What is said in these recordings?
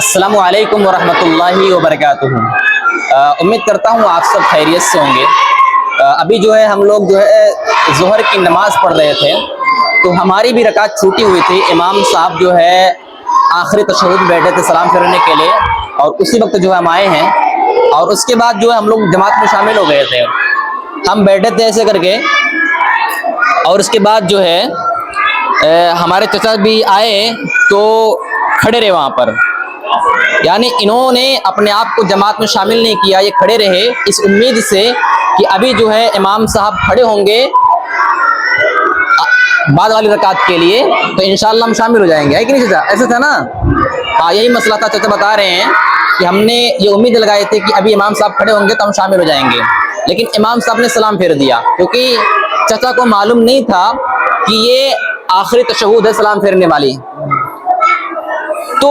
अस्सलामु अलैकुम वरहमतुल्लाहि वबरकातुहू। उम्मीद करता हूँ आप सब खैरियत से होंगे। अभी जो है हम लोग जो है ज़ोहर की नमाज़ पढ़ रहे थे, तो हमारी भी रकात छूटी हुई थी। इमाम साहब जो है आखिरी तशहुद बैठे थे सलाम फेरने के लिए, और उसी वक्त जो है हम आए हैं, और उसके बाद जो है हम लोग जमात में शामिल हो गए थे। हम बैठे थे ऐसे करके, और उसके बाद जो है हमारे चचा भी आए तो खड़े रहे वहाँ पर। यानी इन्होंने अपने आप को जमात में शामिल नहीं किया, ये खड़े रहे इस उम्मीद से कि अभी जो है इमाम साहब खड़े होंगे बाद वाली रकात के लिए, तो इंशाल्लाह हम शामिल हो जाएंगे। है कि नहीं चचा? ऐसा था ना? हाँ, यही मसला था। चचा बता रहे हैं कि हमने ये उम्मीद लगाए थे कि अभी इमाम साहब खड़े होंगे तो हम शामिल हो जाएंगे, लेकिन इमाम साहब ने सलाम फेर दिया, क्योंकि चचा को मालूम नहीं था कि ये आखिरी तशहुद है सलाम फेरने वाली। तो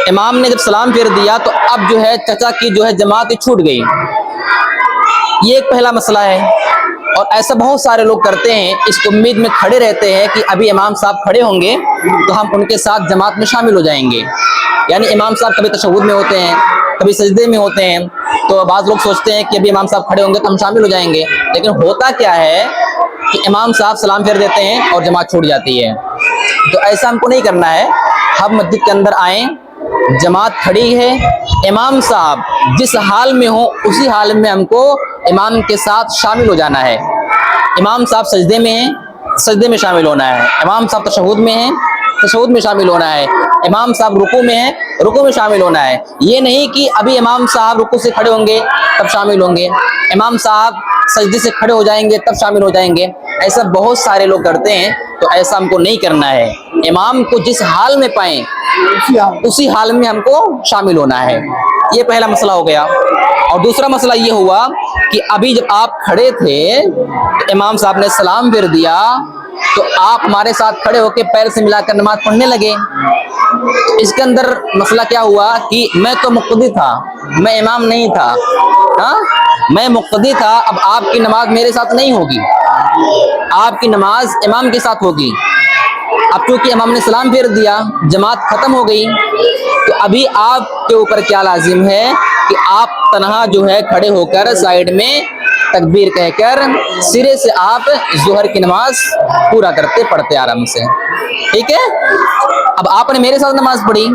इमाम ने जब सलाम फेर दिया तो अब जो है चचा की जो है जमात ही छूट गई। ये एक पहला मसला है, और ऐसा बहुत सारे लोग करते हैं, इस उम्मीद में खड़े रहते हैं कि अभी इमाम साहब खड़े होंगे तो हम उनके साथ जमात में शामिल हो जाएंगे। यानी इमाम साहब कभी तशहुद में होते हैं, कभी सजदे में होते हैं, तो बाज़ लोग सोचते हैं कि अभी इमाम साहब खड़े होंगे तो हम शामिल हो जाएंगे, लेकिन होता क्या है कि इमाम साहब सलाम फेर देते हैं और जमात छूट जाती है। तो ऐसा हमको नहीं करना है। हम मस्जिद के अंदर आए, जमात खड़ी है, इमाम साहब जिस हाल में हो उसी हाल में हमको इमाम के साथ शामिल हो जाना है। इमाम साहब सजदे में हैं, सजदे में शामिल होना है। इमाम साहब तशहुद में हैं, तशहुद में शामिल होना है। इमाम साहब रुकू में हैं, रुकू में शामिल होना है। ये नहीं कि अभी इमाम साहब रुकू से खड़े होंगे तब शामिल होंगे, इमाम साहब सजदे से खड़े हो जाएंगे तब शामिल हो जाएंगे। ऐसा बहुत सारे लोग करते हैं, तो ऐसा हमको नहीं करना है। इमाम को जिस हाल में पाएं उसी हाल में हमको शामिल होना है। ये पहला मसला हो गया। और दूसरा मसला ये हुआ कि अभी जब आप खड़े थे तो इमाम साहब ने सलाम फेर दिया, तो आप हमारे साथ खड़े होकर पैर से मिलाकर नमाज पढ़ने लगे। इसके अंदर मसला क्या हुआ कि मैं तो मुक्तदी था, मैं इमाम नहीं था। हाँ, मैं मुक्तदी था। अब आपकी नमाज मेरे साथ नहीं होगी, आपकी नमाज इमाम के साथ होगी। अब क्योंकि इमाम ने सलाम फेर दिया, जमात खत्म हो गई, तो अभी आपके ऊपर क्या लाजिम है कि आप तन्हा जो है खड़े होकर साइड में तकबीर कहकर सिरे से आप ज़ोहर की नमाज पूरा करते पढ़ते आराम से। ठीक है? अब आपने मेरे साथ नमाज पढ़ी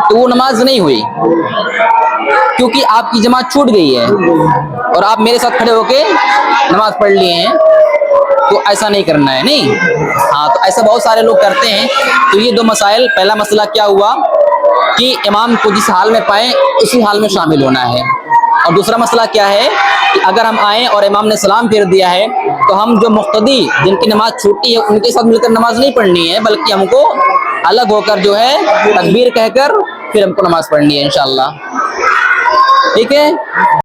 तो वो नमाज नहीं हुई, क्योंकि आपकी जमात छूट गई है और आप मेरे साथ खड़े होके नमाज पढ़ लिए हैं। तो ऐसा नहीं करना है। नहीं, हाँ, तो ऐसा बहुत सारे लोग करते हैं। तो ये दो मसाइल, पहला मसला क्या हुआ कि इमाम को जिस हाल में पाए उसी हाल में शामिल होना है, और दूसरा मसला क्या है कि अगर हम आए और इमाम ने सलाम फेर दिया है तो हम जो मुक्तदी जिनकी नमाज छूटी है उनके साथ मिलकर नमाज नहीं पढ़नी है, बल्कि हमको अलग होकर जो है तकबीर कहकर फिर हमको नमाज पढ़नी है इंशाअल्लाह। ठीक है?